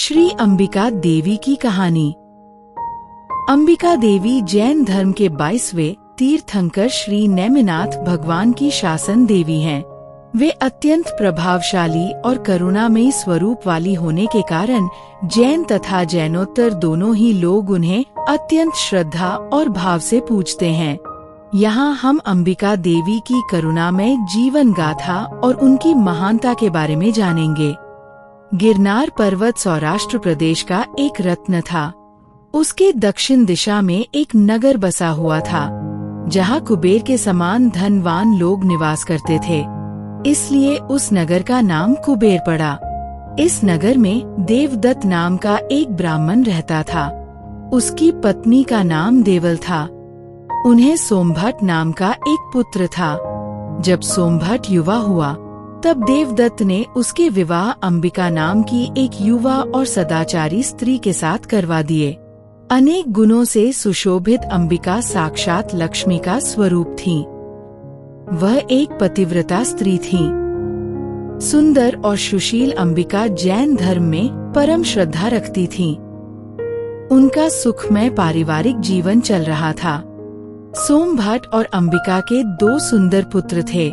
श्री अंबिका देवी की कहानी। अंबिका देवी जैन धर्म के 22वें तीर्थंकर श्री नेमिनाथ भगवान की शासन देवी हैं। वे अत्यंत प्रभावशाली और करुणामयी स्वरूप वाली होने के कारण जैन तथा जैनोत्तर दोनों ही लोग उन्हें अत्यंत श्रद्धा और भाव से पूजते हैं। यहाँ हम अंबिका देवी की करुणामय जीवन गाथा और उनकी महानता के बारे में जानेंगे। गिरनार पर्वत सौराष्ट्र प्रदेश का एक रत्न था। उसके दक्षिण दिशा में एक नगर बसा हुआ था, जहाँ कुबेर के समान धनवान लोग निवास करते थे। इसलिए उस नगर का नाम कुबेर पड़ा। इस नगर में देवदत्त नाम का एक ब्राह्मण रहता था। उसकी पत्नी का नाम देवल था। उन्हें सोमभट्ट नाम का एक पुत्र था। जब सोमभट्ट युवा हुआ, तब देवदत्त ने उसके विवाह अंबिका नाम की एक युवा और सदाचारी स्त्री के साथ करवा दिए। अनेक गुणों से सुशोभित अंबिका साक्षात लक्ष्मी का स्वरूप थी। वह एक पतिव्रता स्त्री थी। सुंदर और सुशील अंबिका जैन धर्म में परम श्रद्धा रखती थी। उनका सुखमय पारिवारिक जीवन चल रहा था। सोमभट्ट और अंबिका के 2 सुंदर पुत्र थे।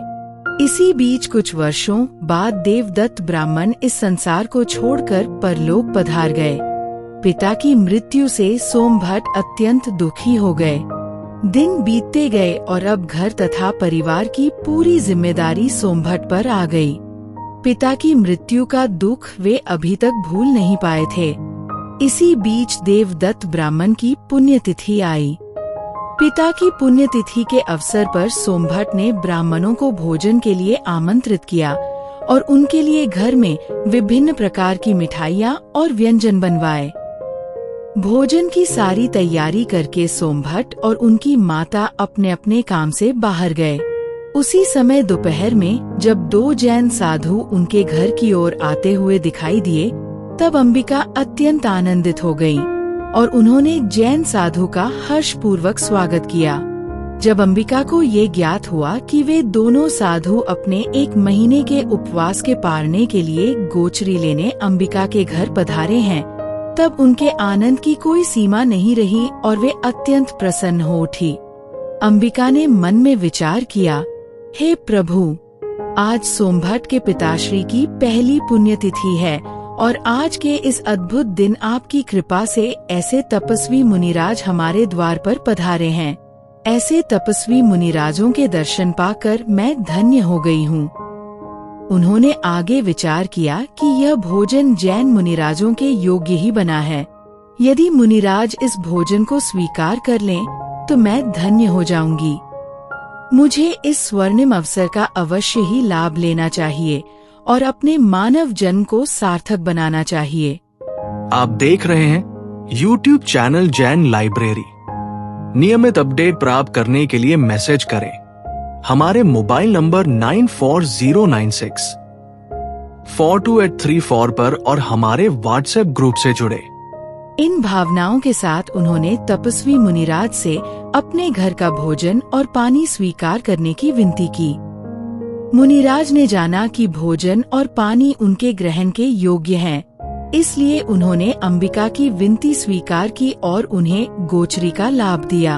इसी बीच कुछ वर्षों बाद देवदत्त ब्राह्मण इस संसार को छोड़कर परलोक पधार गए। पिता की मृत्यु से सोमभट्ट अत्यंत दुखी हो गए। दिन बीतते गए और अब घर तथा परिवार की पूरी जिम्मेदारी सोमभट्ट पर आ गई। पिता की मृत्यु का दुख वे अभी तक भूल नहीं पाए थे। इसी बीच देवदत्त ब्राह्मण की पुण्यतिथि आई। पिता की पुण्यतिथि के अवसर पर सोमभट्ट ने ब्राह्मणों को भोजन के लिए आमंत्रित किया और उनके लिए घर में विभिन्न प्रकार की मिठाइयाँ और व्यंजन बनवाए। भोजन की सारी तैयारी करके सोमभट्ट और उनकी माता अपने अपने काम से बाहर गए। उसी समय दोपहर में जब 2 जैन साधु उनके घर की ओर आते हुए दिखाई दिए, तब अंबिका अत्यंत आनंदित हो गयी और उन्होंने जैन साधु का हर्षपूर्वक स्वागत किया। जब अंबिका को ये ज्ञात हुआ कि वे दोनों साधु अपने 1 महीने के उपवास के पारने के लिए गोचरी लेने अंबिका के घर पधारे हैं, तब उनके आनंद की कोई सीमा नहीं रही और वे अत्यंत प्रसन्न हो उठी। अंबिका ने मन में विचार किया, हे प्रभु, आज सोमभट्ट के पिताश्री की पहली पुण्यतिथि है और आज के इस अद्भुत दिन आपकी कृपा से ऐसे तपस्वी मुनिराज हमारे द्वार पर पधारे हैं। ऐसे तपस्वी मुनिराजों के दर्शन पाकर मैं धन्य हो गई हूँ। उन्होंने आगे विचार किया कि यह भोजन जैन मुनिराजों के योग्य ही बना है। यदि मुनिराज इस भोजन को स्वीकार कर लें, तो मैं धन्य हो जाऊंगी। मुझे इस स्वर्णिम अवसर का अवश्य ही लाभ लेना चाहिए और अपने मानव जन्म को सार्थक बनाना चाहिए। आप देख रहे हैं YouTube चैनल जैन लाइब्रेरी। नियमित अपडेट प्राप्त करने के लिए मैसेज करें हमारे मोबाइल नंबर 94096 42834 पर और हमारे व्हाट्सएप ग्रुप से जुड़े। इन भावनाओं के साथ उन्होंने तपस्वी मुनिराज से अपने घर का भोजन और पानी स्वीकार करने की विनती की। मुनिराज ने जाना कि भोजन और पानी उनके ग्रहण के योग्य हैं, इसलिए उन्होंने अंबिका की विनती स्वीकार की और उन्हें गोचरी का लाभ दिया।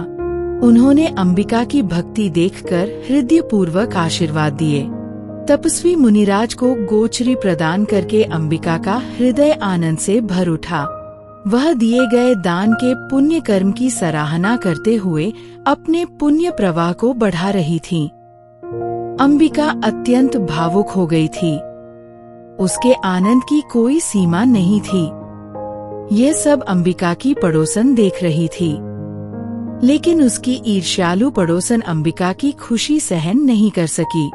उन्होंने अंबिका की भक्ति देखकर हृदय पूर्वक आशीर्वाद दिए। तपस्वी मुनिराज को गोचरी प्रदान करके अंबिका का हृदय आनंद से भर उठा। वह दिए गए दान के पुण्य कर्म की सराहना करते हुए अपने पुण्य प्रवाह को बढ़ा रही थी। अंबिका अत्यंत भावुक हो गई थी। उसके आनंद की कोई सीमा नहीं थी। यह सब अंबिका की पड़ोसन देख रही थी, लेकिन उसकी ईर्ष्यालु पड़ोसन अंबिका की खुशी सहन नहीं कर सकी।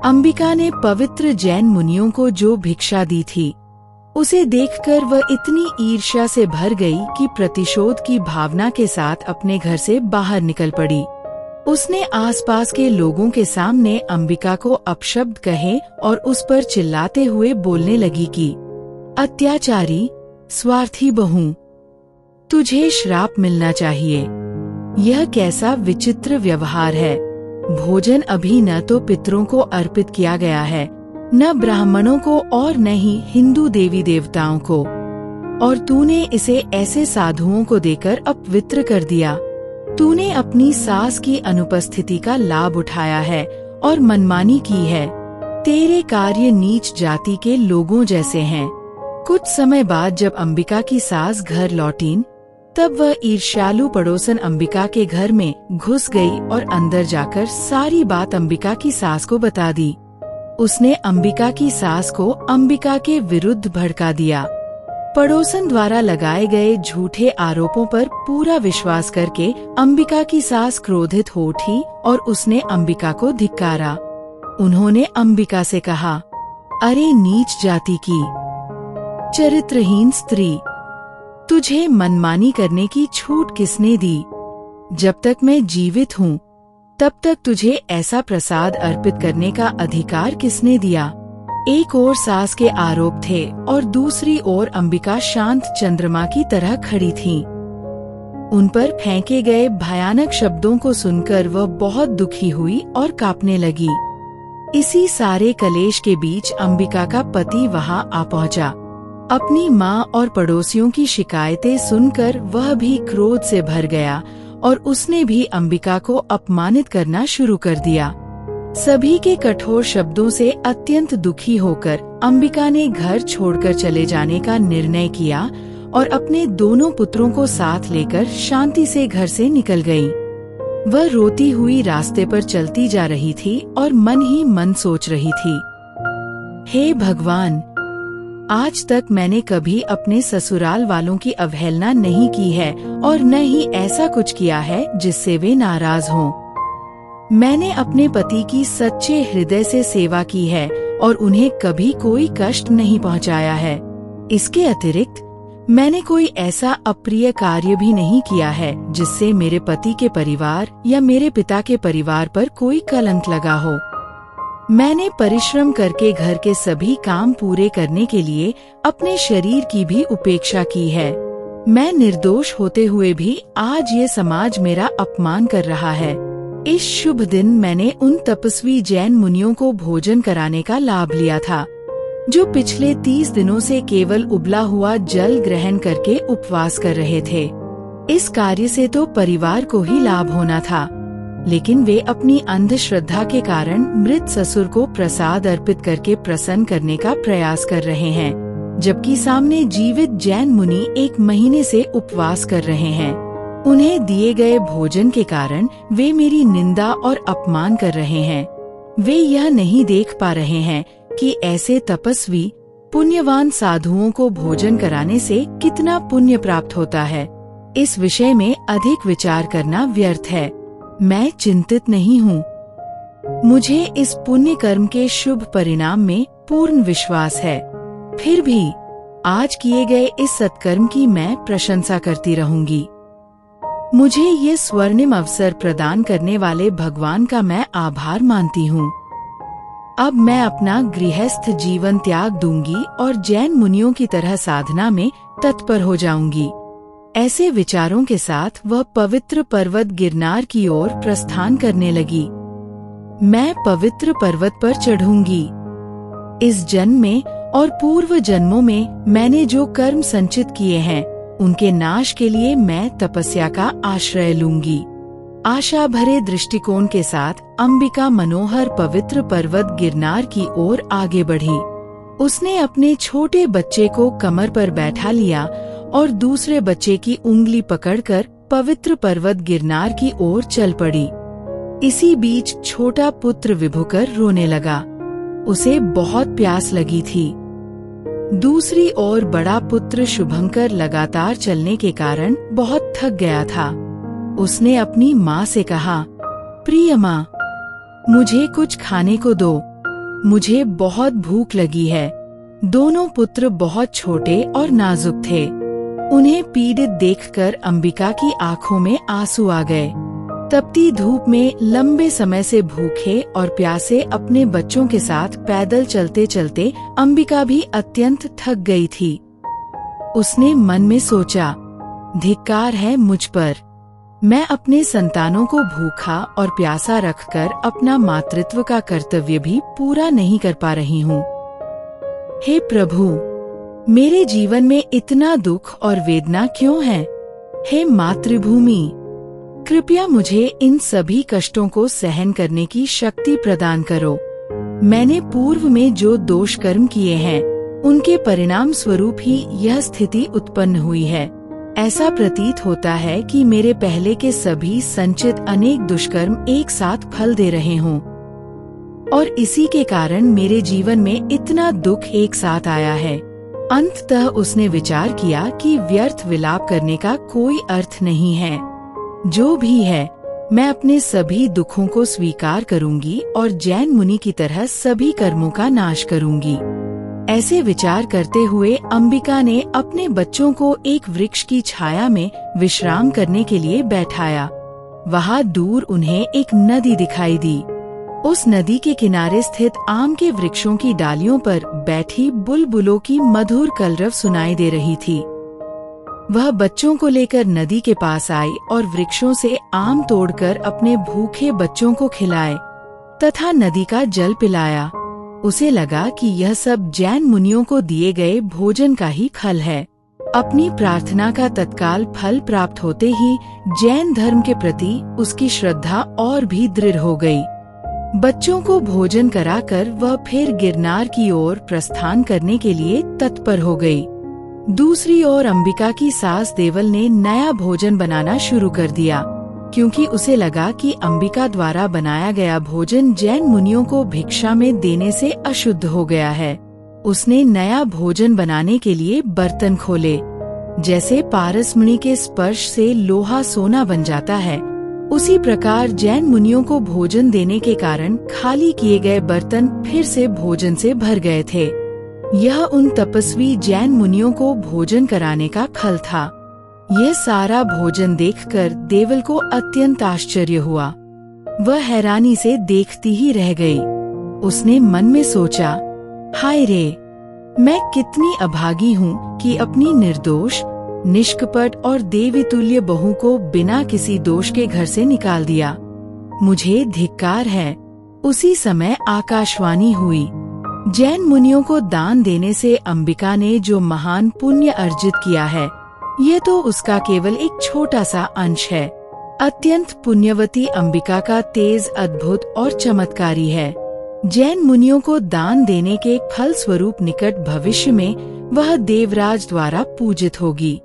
अंबिका ने पवित्र जैन मुनियों को जो भिक्षा दी थी, उसे देखकर वह इतनी ईर्ष्या से भर गई कि प्रतिशोध की भावना के साथ अपने घर से बाहर निकल पड़ी। उसने आसपास के लोगों के सामने अंबिका को अपशब्द कहे और उस पर चिल्लाते हुए बोलने लगी कि अत्याचारी, स्वार्थी बहू, तुझे श्राप मिलना चाहिए। यह कैसा विचित्र व्यवहार है। भोजन अभी न तो पितरों को अर्पित किया गया है, न ब्राह्मणों को और न ही हिंदू देवी देवताओं को, और तूने इसे ऐसे साधुओं को देकर अपवित्र कर दिया। तूने अपनी सास की अनुपस्थिति का लाभ उठाया है और मनमानी की है। तेरे कार्य नीच जाति के लोगों जैसे हैं। कुछ समय बाद जब अंबिका की सास घर लौटीं, तब वह ईर्ष्यालु पड़ोसन अंबिका के घर में घुस गई और अंदर जाकर सारी बात अंबिका की सास को बता दी। उसने अंबिका की सास को अंबिका के विरुद्ध भड़का दिया। पड़ोसन द्वारा लगाए गए झूठे आरोपों पर पूरा विश्वास करके अंबिका की सास क्रोधित हो उठी और उसने अंबिका को धिक्कारा। उन्होंने अंबिका से कहा, अरे नीच जाति की, चरित्रहीन स्त्री, तुझे मनमानी करने की छूट किसने दी? जब तक मैं जीवित हूँ, तब तक तुझे ऐसा प्रसाद अर्पित करने का अधिकार किसने दिया? एक ओर सास के आरोप थे और दूसरी ओर अंबिका शांत चंद्रमा की तरह खड़ी थी। उन पर फेंके गए भयानक शब्दों को सुनकर वह बहुत दुखी हुई और कांपने लगी। इसी सारे कलेश के बीच अंबिका का पति वहां आ पहुंचा। अपनी माँ और पड़ोसियों की शिकायतें सुनकर वह भी क्रोध से भर गया और उसने भी अंबिका को अपमानित करना शुरू कर दिया। सभी के कठोर शब्दों से अत्यंत दुखी होकर अंबिका ने घर छोड़कर चले जाने का निर्णय किया और अपने दोनों पुत्रों को साथ लेकर शांति से घर से निकल गई। वह रोती हुई रास्ते पर चलती जा रही थी और मन ही मन सोच रही थी, हे भगवान, आज तक मैंने कभी अपने ससुराल वालों की अवहेलना नहीं की है और न ही ऐसा कुछ किया है जिससे वे नाराज हों। मैंने अपने पति की सच्चे हृदय से सेवा की है और उन्हें कभी कोई कष्ट नहीं पहुंचाया है। इसके अतिरिक्त मैंने कोई ऐसा अप्रिय कार्य भी नहीं किया है जिससे मेरे पति के परिवार या मेरे पिता के परिवार पर कोई कलंक लगा हो। मैंने परिश्रम करके घर के सभी काम पूरे करने के लिए अपने शरीर की भी उपेक्षा की है। मैं निर्दोष होते हुए भी आज ये समाज मेरा अपमान कर रहा है। इस शुभ दिन मैंने उन तपस्वी जैन मुनियों को भोजन कराने का लाभ लिया था, जो पिछले 30 दिनों से केवल उबला हुआ जल ग्रहण करके उपवास कर रहे थे। इस कार्य से तो परिवार को ही लाभ होना था, लेकिन वे अपनी अंधश्रद्धा के कारण मृत ससुर को प्रसाद अर्पित करके प्रसन्न करने का प्रयास कर रहे हैं, जबकि सामने जीवित जैन मुनि 1 महीने से उपवास कर रहे हैं। उन्हें दिए गए भोजन के कारण वे मेरी निंदा और अपमान कर रहे हैं। वे यह नहीं देख पा रहे हैं कि ऐसे तपस्वी पुण्यवान साधुओं को भोजन कराने से कितना पुण्य प्राप्त होता है। इस विषय में अधिक विचार करना व्यर्थ है। मैं चिंतित नहीं हूँ। मुझे इस पुण्य कर्म के शुभ परिणाम में पूर्ण विश्वास है। फिर भी आज किए गए इस सत्कर्म की मैं प्रशंसा करती रहूंगी। मुझे ये स्वर्णिम अवसर प्रदान करने वाले भगवान का मैं आभार मानती हूँ। अब मैं अपना गृहस्थ जीवन त्याग दूंगी और जैन मुनियों की तरह साधना में तत्पर हो जाऊंगी। ऐसे विचारों के साथ वह पवित्र पर्वत गिरनार की ओर प्रस्थान करने लगी। मैं पवित्र पर्वत पर चढ़ूंगी। इस जन्म में और पूर्व जन्मों में मैंने जो कर्म संचित किए हैं, उनके नाश के लिए मैं तपस्या का आश्रय लूंगी। आशा भरे दृष्टिकोण के साथ अंबिका मनोहर पवित्र पर्वत गिरनार की ओर आगे बढ़ी। उसने अपने छोटे बच्चे को कमर पर बैठा लिया और दूसरे बच्चे की उंगली पकड़कर पवित्र पर्वत गिरनार की ओर चल पड़ी। इसी बीच छोटा पुत्र विभुकर रोने लगा। उसे बहुत प्यास लगी थी। दूसरी ओर बड़ा पुत्र शुभंकर लगातार चलने के कारण बहुत थक गया था। उसने अपनी माँ से कहा, प्रिय माँ, मुझे कुछ खाने को दो, मुझे बहुत भूख लगी है। दोनों पुत्र बहुत छोटे और नाजुक थे। उन्हें पीड़ित देखकर अंबिका की आंखों में आंसू आ गए। तपती धूप में लंबे समय से भूखे और प्यासे अपने बच्चों के साथ पैदल चलते चलते अंबिका भी अत्यंत थक गई थी। उसने मन में सोचा, धिक्कार है मुझ पर। मैं अपने संतानों को भूखा और प्यासा रखकर अपना मातृत्व का कर्तव्य भी पूरा नहीं कर पा रही हूँ। हे प्रभु, मेरे जीवन में इतना दुख और वेदना क्यों है? हे मातृभूमि, कृपया मुझे इन सभी कष्टों को सहन करने की शक्ति प्रदान करो। मैंने पूर्व में जो दोष कर्म किए हैं, उनके परिणाम स्वरूप ही यह स्थिति उत्पन्न हुई है। ऐसा प्रतीत होता है कि मेरे पहले के सभी संचित अनेक दुष्कर्म एक साथ फल दे रहे हों, और इसी के कारण मेरे जीवन में इतना दुख एक साथ आया है। अंततः उसने विचार किया कि व्यर्थ विलाप करने का कोई अर्थ नहीं है। जो भी है, मैं अपने सभी दुखों को स्वीकार करूंगी और जैन मुनि की तरह सभी कर्मों का नाश करूंगी। ऐसे विचार करते हुए अंबिका ने अपने बच्चों को एक वृक्ष की छाया में विश्राम करने के लिए बैठाया। वहाँ दूर उन्हें एक नदी दिखाई दी। उस नदी के किनारे स्थित आम के वृक्षों की डालियों पर बैठी बुलबुलों की मधुर कलरव सुनाई दे रही थी। वह बच्चों को लेकर नदी के पास आई और वृक्षों से आम तोड़कर अपने भूखे बच्चों को खिलाए तथा नदी का जल पिलाया। उसे लगा कि यह सब जैन मुनियों को दिए गए भोजन का ही फल है। अपनी प्रार्थना का तत्काल फल प्राप्त होते ही जैन धर्म के प्रति उसकी श्रद्धा और भी दृढ़ हो गई। बच्चों को भोजन कराकर वह फिर गिरनार की ओर प्रस्थान करने के लिए तत्पर हो गई। दूसरी ओर अंबिका की सास देवल ने नया भोजन बनाना शुरू कर दिया, क्योंकि उसे लगा कि अंबिका द्वारा बनाया गया भोजन जैन मुनियों को भिक्षा में देने से अशुद्ध हो गया है। उसने नया भोजन बनाने के लिए बर्तन खोले। जैसे पारस मुनि के स्पर्श से लोहा सोना बन जाता है, उसी प्रकार जैन मुनियों को भोजन देने के कारण खाली किए गए बर्तन फिर से भोजन से भर गए थे। यह उन तपस्वी जैन मुनियों को भोजन कराने का फल था। यह सारा भोजन देखकर देवल को अत्यंत आश्चर्य हुआ। वह हैरानी से देखती ही रह गई। उसने मन में सोचा, हाय रे, मैं कितनी अभागी हूँ कि अपनी निर्दोष, निष्कपट और देवीतुल्य बहू को बिना किसी दोष के घर से निकाल दिया। मुझे धिक्कार है। उसी समय आकाशवाणी हुई। जैन मुनियों को दान देने से अंबिका ने जो महान पुण्य अर्जित किया है, ये तो उसका केवल एक छोटा सा अंश है। अत्यंत पुण्यवती अंबिका का तेज अद्भुत और चमत्कारी है। जैन मुनियों को दान देने के फल स्वरूप निकट भविष्य में वह देवराज द्वारा पूजित होगी।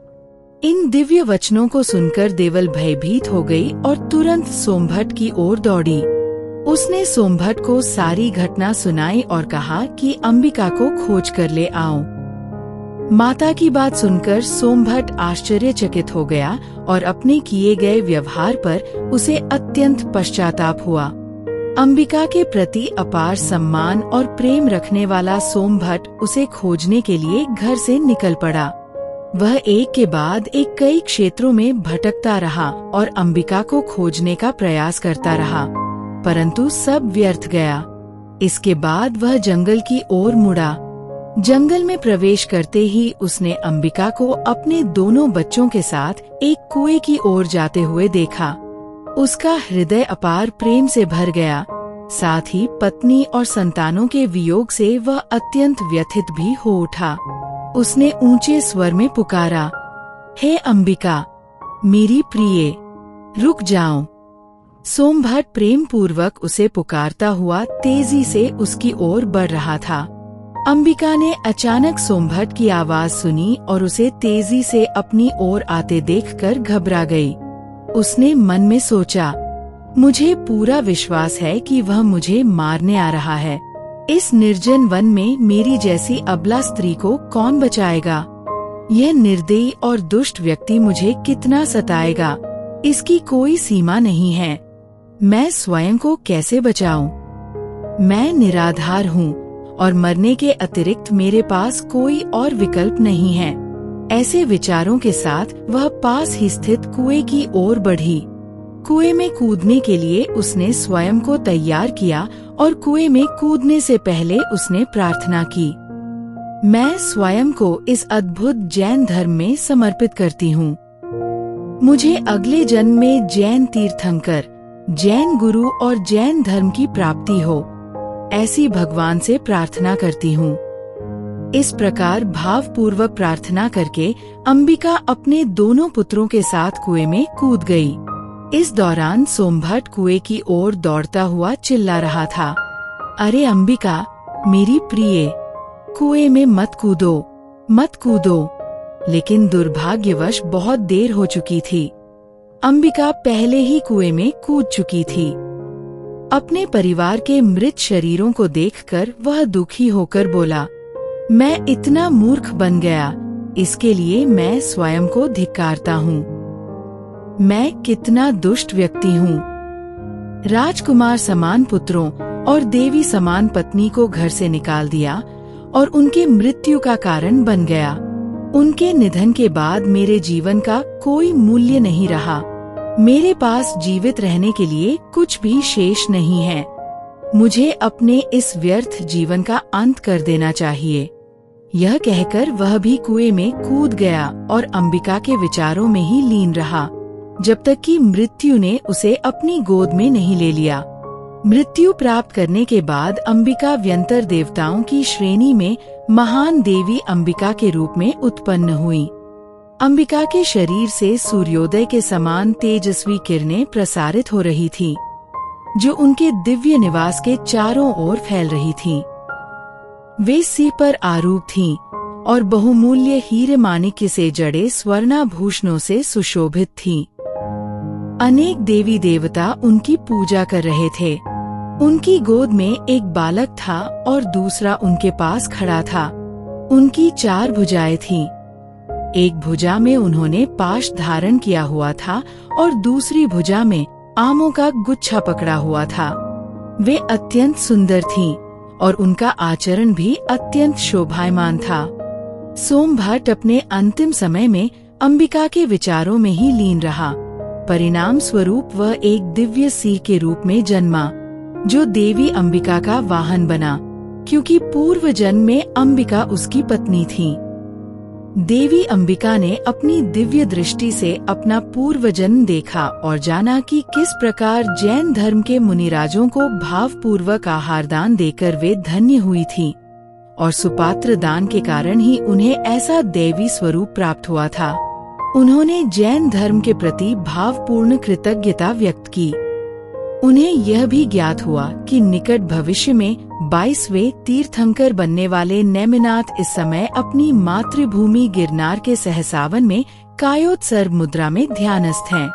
इन दिव्य वचनों को सुनकर देवल भयभीत हो गई और तुरंत सोमभट्ट की ओर दौड़ी। उसने सोमभट्ट को सारी घटना सुनाई और कहा कि अंबिका को खोज कर ले आओ। माता की बात सुनकर सोमभट्ट आश्चर्यचकित हो गया और अपने किए गए व्यवहार पर उसे अत्यंत पश्चाताप हुआ। अंबिका के प्रति अपार सम्मान और प्रेम रखने वाला सोमभट्ट उसे खोजने के लिए घर से निकल पड़ा। वह एक के बाद एक कई क्षेत्रों में भटकता रहा और अंबिका को खोजने का प्रयास करता रहा, परंतु सब व्यर्थ गया। इसके बाद वह जंगल की ओर मुड़ा। जंगल में प्रवेश करते ही उसने अंबिका को अपने दोनों बच्चों के साथ एक कुएं की ओर जाते हुए देखा। उसका हृदय अपार प्रेम से भर गया। साथ ही पत्नी और संतानों के वियोग से वह अत्यंत व्यथित भी हो उठा। उसने ऊंचे स्वर में पुकारा, हे अंबिका, मेरी प्रिय, रुक जाओ। सोमभट्ट प्रेम पूर्वक उसे पुकारता हुआ तेजी से उसकी ओर बढ़ रहा था। अंबिका ने अचानक सोमभट्ट की आवाज सुनी और उसे तेजी से अपनी ओर आते देखकर घबरा गई। उसने मन में सोचा, मुझे पूरा विश्वास है कि वह मुझे मारने आ रहा है। इस निर्जन वन में मेरी जैसी अबला स्त्री को कौन बचाएगा? यह निर्दयी और दुष्ट व्यक्ति मुझे कितना सताएगा, इसकी कोई सीमा नहीं है। मैं स्वयं को कैसे बचाऊं? मैं निराधार हूँ और मरने के अतिरिक्त मेरे पास कोई और विकल्प नहीं है। ऐसे विचारों के साथ वह पास ही स्थित कुएं की ओर बढ़ी। कुएं में कूदने के लिए उसने स्वयं को तैयार किया और कुएं में कूदने से पहले उसने प्रार्थना की, मैं स्वयं को इस अद्भुत जैन धर्म में समर्पित करती हूँ। मुझे अगले जन्म में जैन तीर्थंकर, जैन गुरु और जैन धर्म की प्राप्ति हो, ऐसी भगवान से प्रार्थना करती हूँ। इस प्रकार भावपूर्वक प्रार्थना करके अंबिका अपने दोनों पुत्रों के साथ कुएं में कूद गई। इस दौरान सोमभट्ट कुएं की ओर दौड़ता हुआ चिल्ला रहा था, अरे अंबिका मेरी प्रिय, कुएं में मत कूदो, मत कूदो। लेकिन दुर्भाग्यवश बहुत देर हो चुकी थी। अंबिका पहले ही कुएं में कूद चुकी थी। अपने परिवार के मृत शरीरों को देखकर वह दुखी होकर बोला, मैं इतना मूर्ख बन गया, इसके लिए मैं स्वयं को धिक्कारता हूँ। मैं कितना दुष्ट व्यक्ति हूँ। राजकुमार समान पुत्रों और देवी समान पत्नी को घर से निकाल दिया और उनके मृत्यु का कारण बन गया। उनके निधन के बाद मेरे जीवन का कोई मूल्य नहीं रहा। मेरे पास जीवित रहने के लिए कुछ भी शेष नहीं है। मुझे अपने इस व्यर्थ जीवन का अंत कर देना चाहिए। यह कहकर वह भी कुएं में कूद गया और अंबिका के विचारों में ही लीन रहा, जब तक कि मृत्यु ने उसे अपनी गोद में नहीं ले लिया। मृत्यु प्राप्त करने के बाद अंबिका व्यंतर देवताओं की श्रेणी में महान देवी अंबिका के रूप में उत्पन्न हुई। अंबिका के शरीर से सूर्योदय के समान तेजस्वी किरणें प्रसारित हो रही थीं, जो उनके दिव्य निवास के चारों ओर फैल रही थीं। वे सिंह पर आरूढ़ थीं और बहुमूल्य हीरे माणिक्य से जड़े स्वर्णाभूषणों से सुशोभित थीं। अनेक देवी देवता उनकी पूजा कर रहे थे। उनकी गोद में एक बालक था और दूसरा उनके पास खड़ा था। उनकी 4 भुजाएं थीं। एक भुजा में उन्होंने पाश धारण किया हुआ था और दूसरी भुजा में आमों का गुच्छा पकड़ा हुआ था। वे अत्यंत सुंदर थीं और उनका आचरण भी अत्यंत शोभायमान था। सोमभट्ट अपने अंतिम समय में अंबिका के विचारों में ही लीन रहा। परिणाम स्वरूप वह एक दिव्य सिंह के रूप में जन्मा, जो देवी अंबिका का वाहन बना, क्योंकि पूर्व जन्म में अंबिका उसकी पत्नी थी। देवी अंबिका ने अपनी दिव्य दृष्टि से अपना पूर्व जन्म देखा और जाना कि किस प्रकार जैन धर्म के मुनिराजों को भावपूर्वक आहार दान देकर वे धन्य हुई थी, और सुपात्र दान के कारण ही उन्हें ऐसा दैवी स्वरूप प्राप्त हुआ था। उन्होंने जैन धर्म के प्रति भावपूर्ण कृतज्ञता व्यक्त की। उन्हें यह भी ज्ञात हुआ कि निकट भविष्य में 22वें तीर्थंकर बनने वाले नेमिनाथ इस समय अपनी मातृभूमि गिरनार के सहसावन में कायोत्सर्ग मुद्रा में ध्यानस्थ हैं।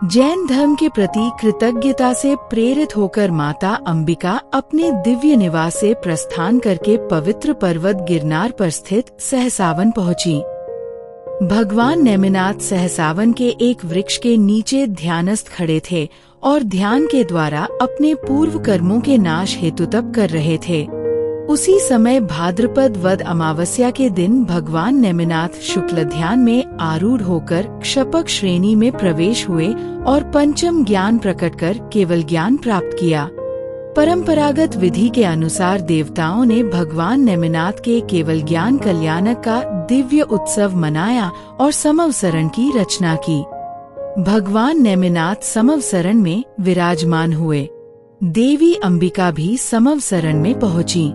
जैन धर्म के प्रति कृतज्ञता से प्रेरित होकर माता अंबिका अपने दिव्य निवास से प्रस्थान करके पवित्र पर्वत गिरनार पर स्थित सहसावन पहुंची। भगवान नेमिनाथ सहसावन के एक वृक्ष के नीचे ध्यानस्थ खड़े थे और ध्यान के द्वारा अपने पूर्व कर्मों के नाश हेतु तप कर रहे थे। उसी समय भाद्रपद वद अमावस्या के दिन भगवान नेमिनाथ शुक्ल ध्यान में आरूढ़ होकर क्षपक श्रेणी में प्रवेश हुए और पंचम ज्ञान प्रकट कर केवल ज्ञान प्राप्त किया। परंपरागत विधि के अनुसार देवताओं ने भगवान नेमिनाथ के केवल ज्ञान कल्याणक का दिव्य उत्सव मनाया और समवसरण की रचना की। भगवान नेमिनाथ समवसरण में विराजमान हुए। देवी अंबिका भी समवसरण में पहुंची।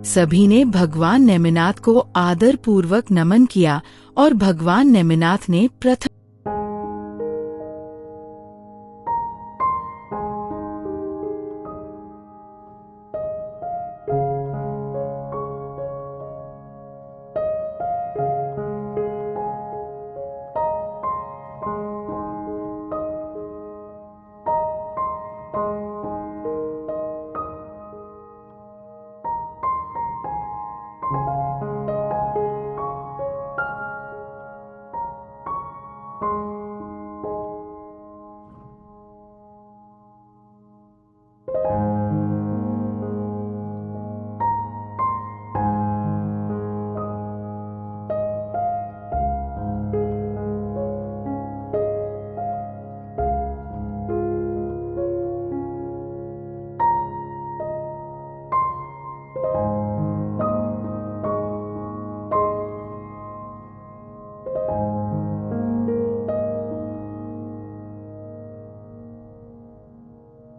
सभी ने भगवान नेमिनाथ को आदर पूर्वक नमन किया और भगवान नेमिनाथ ने प्रथम